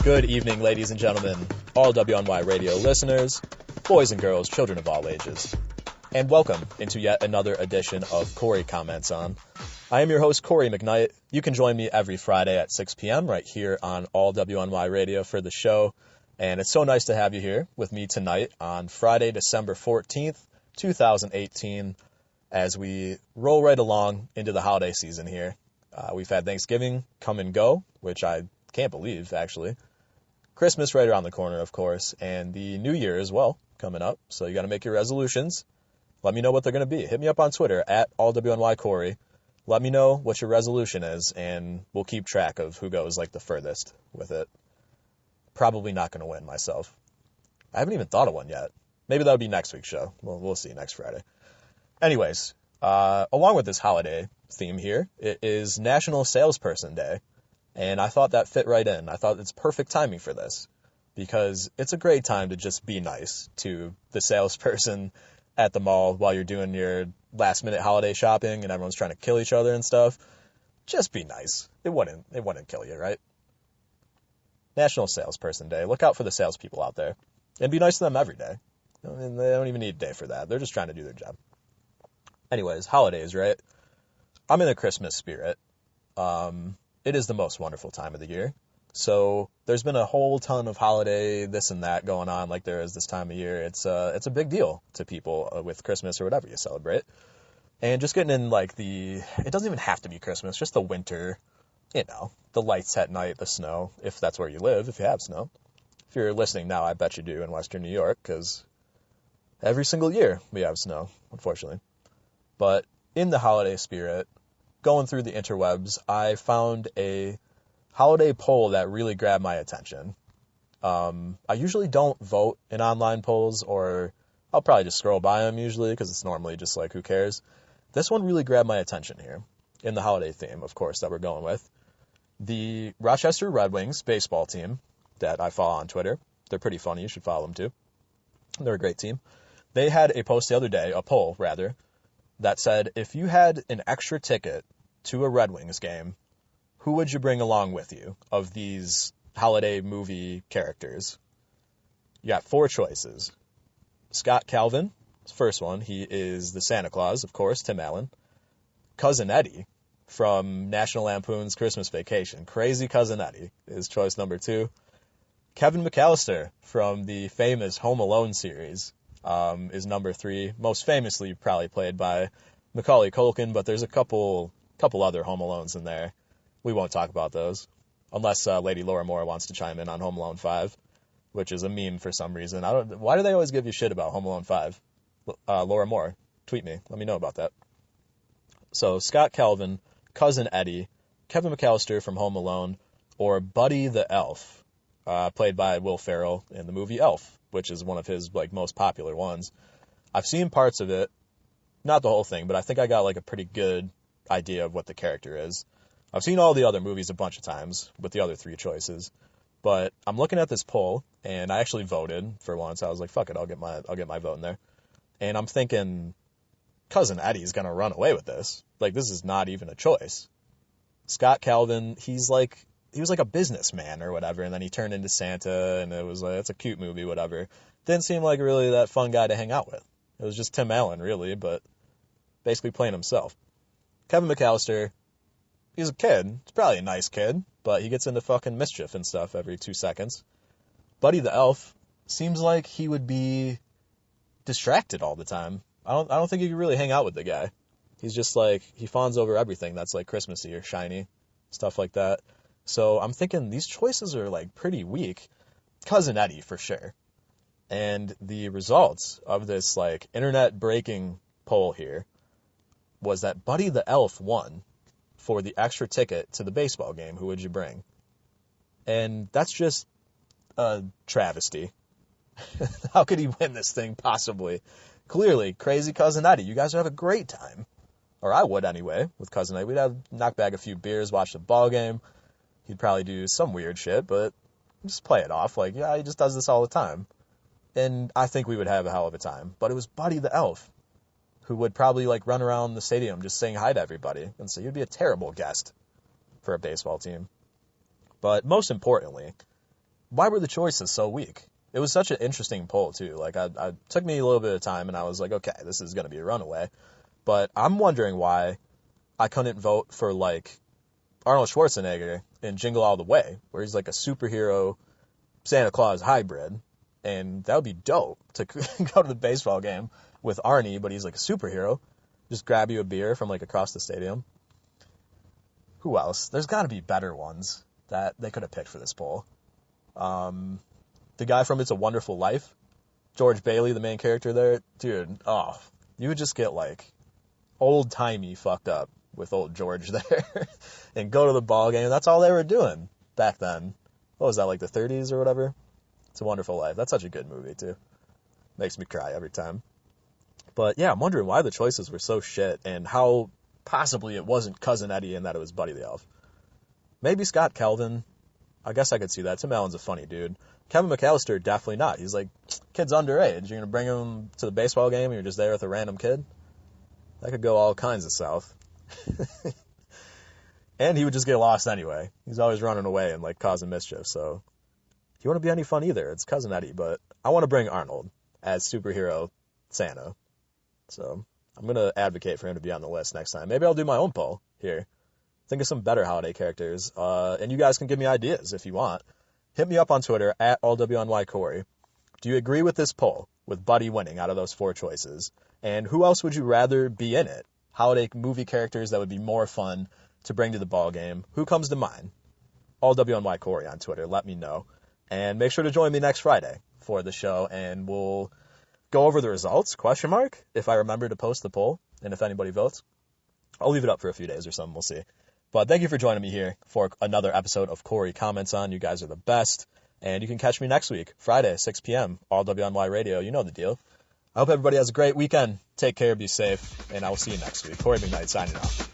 Good evening, ladies and gentlemen, all WNY radio listeners, boys and girls, children of all ages, and welcome into yet another edition of Cory Comments On. I am your host, Cory McKnight. You can join me every Friday at 6 p.m. right here on all WNY radio for the show, and it's so nice to have you here with me tonight on Friday, December 14th, 2018, as we roll right along into the holiday season here. We've had Thanksgiving come and go, which I can't believe, actually. Christmas right around the corner, of course, and the New Year as well coming up. So you got to make your resolutions. Let me know what they're going to be. Hit me up on Twitter at allWNYCory. Let me know what your resolution is, and we'll keep track of who goes like the furthest with it. Probably not going to win myself. I haven't even thought of one yet. Maybe that'll be next week's show. We'll see next Friday. Anyways, along with this holiday theme here, it is National Salesperson Day. And I thought that fit right in. I thought it's perfect timing for this because it's a great time to just be nice to the salesperson at the mall while you're doing your last minute holiday shopping and everyone's trying to kill each other and stuff. Just be nice. It wouldn't kill you, right? National Salesperson Day. Look out for the salespeople out there and be nice to them every day. I mean, they don't even need a day for that. They're just trying to do their job. Anyways, holidays, right? I'm in the Christmas spirit. It is the most wonderful time of the year. So there's been a whole ton of holiday this and that going on like there is this time of year. It's a big deal to people with Christmas or whatever you celebrate. And just getting in like it doesn't even have to be Christmas, just the winter, the lights at night, the snow, if that's where you live, if you have snow. If you're listening now, I bet you do in Western New York because every single year we have snow, unfortunately. But in the holiday spirit, going through the interwebs, I found a holiday poll that really grabbed my attention. I usually don't vote in online polls, or I'll probably just scroll by them usually because it's normally just like, who cares? This one really grabbed my attention here in the holiday theme, of course, that we're going with. The Rochester Red Wings baseball team that I follow on Twitter, they're pretty funny. You should follow them too. They're a great team. They had a poll rather, that said, if you had an extra ticket to a Red Wings game, who would you bring along with you of these holiday movie characters? You got four choices. Scott Calvin, first one. He is the Santa Claus, of course, Tim Allen. Cousin Eddie from National Lampoon's Christmas Vacation. Crazy Cousin Eddie is choice number 2. Kevin McAllister from the famous Home Alone series is number 3. Most famously probably played by Macaulay Culkin, but there's a couple other Home Alones in there. We won't talk about those unless Lady Laura Moore wants to chime in on Home Alone 5, which is a meme for some reason. Why do they always give you shit about Home Alone 5? Laura Moore, tweet me. Let me know about that. So Scott Calvin, Cousin Eddie, Kevin McAllister from Home Alone, or Buddy the Elf, played by Will Ferrell in the movie Elf, which is one of his most popular ones. I've seen parts of it, not the whole thing, but I think I got a pretty good idea of what the character is. I've seen all the other movies a bunch of times with the other 3 choices, but I'm looking at this poll and I actually voted for once. I was like, fuck it, I'll get my vote in there. And I'm thinking Cousin Eddie's going to run away with this. This is not even a choice. Scott Calvin, he was like a businessman or whatever, and then he turned into Santa, and it was it's a cute movie, whatever. Didn't seem like really that fun guy to hang out with. It was just Tim Allen, really, but basically playing himself. Kevin McAllister, he's a kid. He's probably a nice kid, but he gets into fucking mischief and stuff every 2 seconds. Buddy the Elf seems like he would be distracted all the time. I don't think you could really hang out with the guy. He's just he fawns over everything that's Christmassy or shiny, stuff like that. So I'm thinking these choices are pretty weak. Cousin Eddie for sure. And the results of this internet breaking poll here was that Buddy the Elf won for the extra ticket to the baseball game. Who would you bring? And that's just a travesty. How could he win this thing possibly? Clearly, crazy Cousin Eddie. You guys would have a great time. Or I would anyway, with Cousin Eddie. We'd have knock back a few beers, watch the ball game. He'd probably do some weird shit, but just play it off. Yeah, he just does this all the time. And I think we would have a hell of a time. But it was Buddy the Elf who would probably run around the stadium just saying hi to everybody. And so you'd be a terrible guest for a baseball team. But most importantly, why were the choices so weak? It was such an interesting poll, too. Like, I took me a little bit of time, and I was like, okay, this is going to be a runaway. But I'm wondering why I couldn't vote for, like, Arnold Schwarzenegger in Jingle All the Way, where he's like a superhero Santa Claus hybrid. And that would be dope to go to the baseball game with Arnie, but he's like a superhero. Just grab you a beer from, like, across the stadium. Who else? There's got to be better ones that they could have picked for this poll. The guy from It's a Wonderful Life, George Bailey, the main character there, dude, oh, you would just get, like, old-timey fucked up with old George there and go to the ball game. That's all they were doing back then. What was that, like the 30s or whatever? It's a Wonderful Life. That's such a good movie, too. Makes me cry every time. But, yeah, I'm wondering why the choices were so shit and how possibly it wasn't Cousin Eddie and that it was Buddy the Elf. Maybe Scott Calvin. I guess I could see that. Tim Allen's a funny dude. Kevin McAllister, definitely not. He's like, kid's underage. You're going to bring him to the baseball game and you're just there with a random kid? That could go all kinds of south. And he would just get lost anyway. He's always running away and, like, causing mischief, so he wouldn't be any fun either. It's Cousin Eddie, but I want to bring Arnold as superhero Santa. So I'm going to advocate for him to be on the list next time. Maybe I'll do my own poll here. Think of some better holiday characters. And you guys can give me ideas if you want. Hit me up on Twitter at allwnycorey. Do you agree with this poll, with Buddy winning out of those 4 choices? And who else would you rather be in it? Holiday movie characters that would be more fun to bring to the ball game. Who comes to mind? allwnycorey on Twitter. Let me know. And make sure to join me next Friday for the show, and we'll go over the results, ? If I remember to post the poll, and if anybody votes. I'll leave it up for a few days or something. We'll see. But thank you for joining me here for another episode of Cory Comments On. You guys are the best. And you can catch me next week, Friday, 6 p.m., all WNY Radio. You know the deal. I hope everybody has a great weekend. Take care, be safe, and I will see you next week. Cory McKnight signing off.